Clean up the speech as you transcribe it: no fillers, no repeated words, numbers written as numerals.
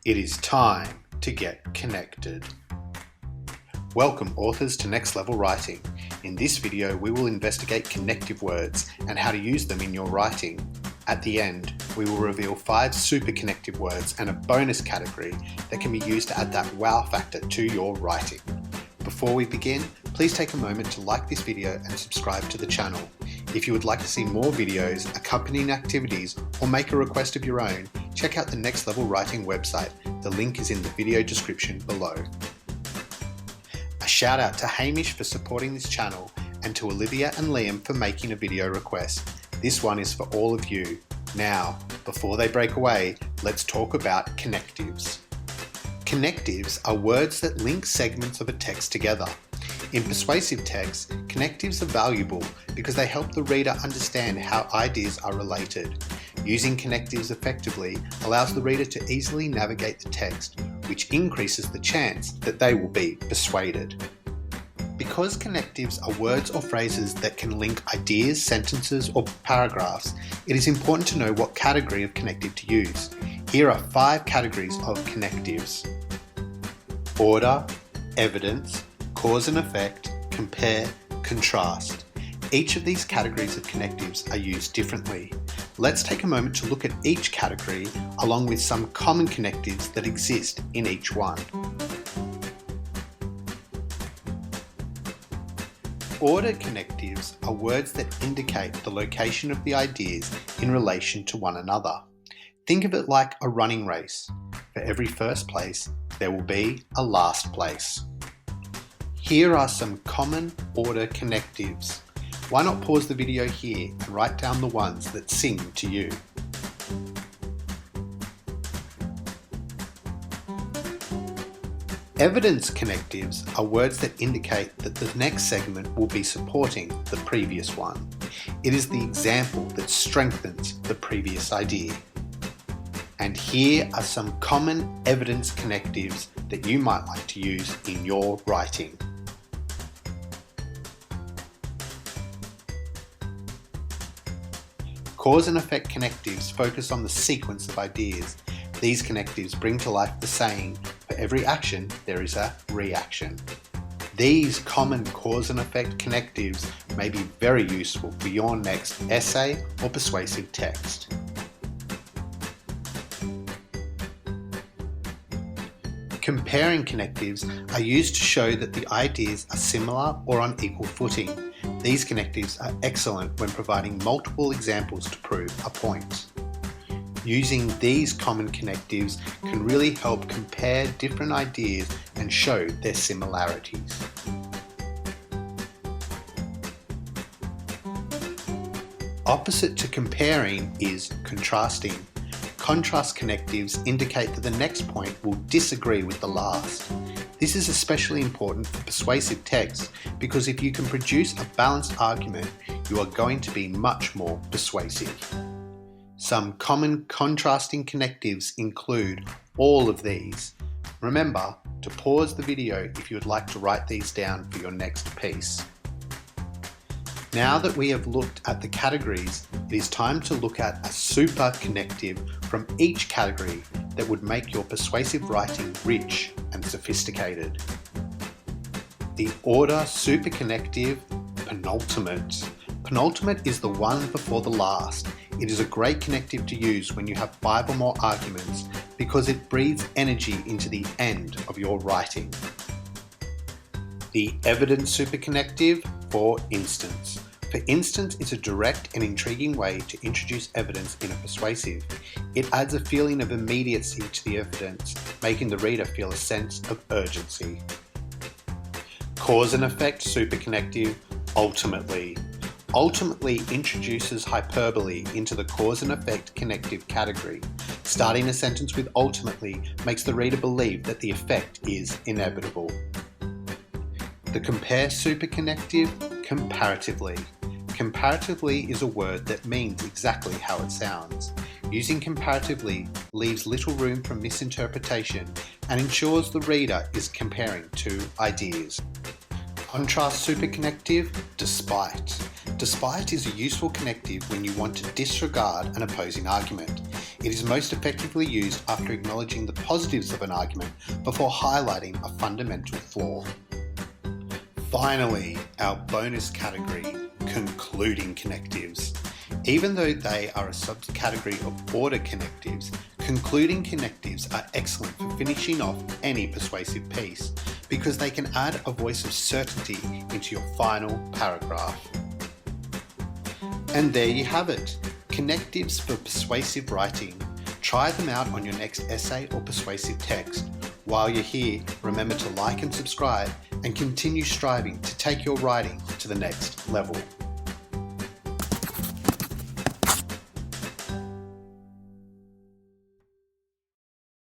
It is time to get connected. Welcome authors to Next Level Writing. In this video, we will investigate connective words and how to use them in your writing. At the end, we will reveal 5 super connective words and a bonus category that can be used to add that wow factor to your writing. Before we begin, please take a moment to like this video and subscribe to the channel. If you would like to see more videos, accompanying activities, or make a request of your own, check out the Next Level Writing website. The link is in the video description below. A shout out to Hamish for supporting this channel and to Olivia and Liam for making a video request. This one is for all of you. Now, before they break away, let's talk about connectives. Connectives are words that link segments of a text together. In persuasive text, connectives are valuable because they help the reader understand how ideas are related. Using connectives effectively allows the reader to easily navigate the text, which increases the chance that they will be persuaded. Because connectives are words or phrases that can link ideas, sentences, or paragraphs, it is important to know what category of connective to use. Here are 5 categories of connectives: order, evidence, cause and effect, compare, contrast. Each of these categories of connectives are used differently. Let's take a moment to look at each category along with some common connectives that exist in each one. Order connectives are words that indicate the location of the ideas in relation to one another. Think of it like a running race. For every first place, there will be a last place. Here are some common order connectives. Why not pause the video here and write down the ones that sing to you? Evidence connectives are words that indicate that the next segment will be supporting the previous one. It is the example that strengthens the previous idea. And here are some common evidence connectives that you might like to use in your writing. Cause and effect connectives focus on the sequence of ideas. These connectives bring to life the saying, for every action there is a reaction. These common cause and effect connectives may be very useful for your next essay or persuasive text. Comparing connectives are used to show that the ideas are similar or on equal footing. These connectives are excellent when providing multiple examples to prove a point. Using these common connectives can really help compare different ideas and show their similarities. Opposite to comparing is contrasting. Contrast connectives indicate that the next point will disagree with the last. This is especially important for persuasive text because if you can produce a balanced argument, you are going to be much more persuasive. Some common contrasting connectives include all of these. Remember to pause the video if you would like to write these down for your next piece. Now that we have looked at the categories, it is time to look at a super connective from each category that would make your persuasive writing rich and sophisticated. The order super connective, penultimate. Penultimate is the one before the last. It is a great connective to use when you have 5 or more arguments because it breathes energy into the end of your writing. The evidence superconnective, for instance. For instance is a direct and intriguing way to introduce evidence in a persuasive. It adds a feeling of immediacy to the evidence, making the reader feel a sense of urgency. Cause and effect superconnective, ultimately. Ultimately introduces hyperbole into the cause and effect connective category. Starting a sentence with ultimately makes the reader believe that the effect is inevitable. The compare superconnective, comparatively. Comparatively is a word that means exactly how it sounds. Using comparatively leaves little room for misinterpretation and ensures the reader is comparing 2 ideas. Contrast superconnective, despite. Despite is a useful connective when you want to disregard an opposing argument. It is most effectively used after acknowledging the positives of an argument before highlighting a fundamental flaw. Finally, our bonus category, concluding connectives. Even though they are a subcategory of order connectives, concluding connectives are excellent for finishing off any persuasive piece because they can add a voice of certainty into your final paragraph. And there you have it, connectives for persuasive writing. Try them out on your next essay or persuasive text. While you're here, remember to like and subscribe and continue striving to take your writing to the next level.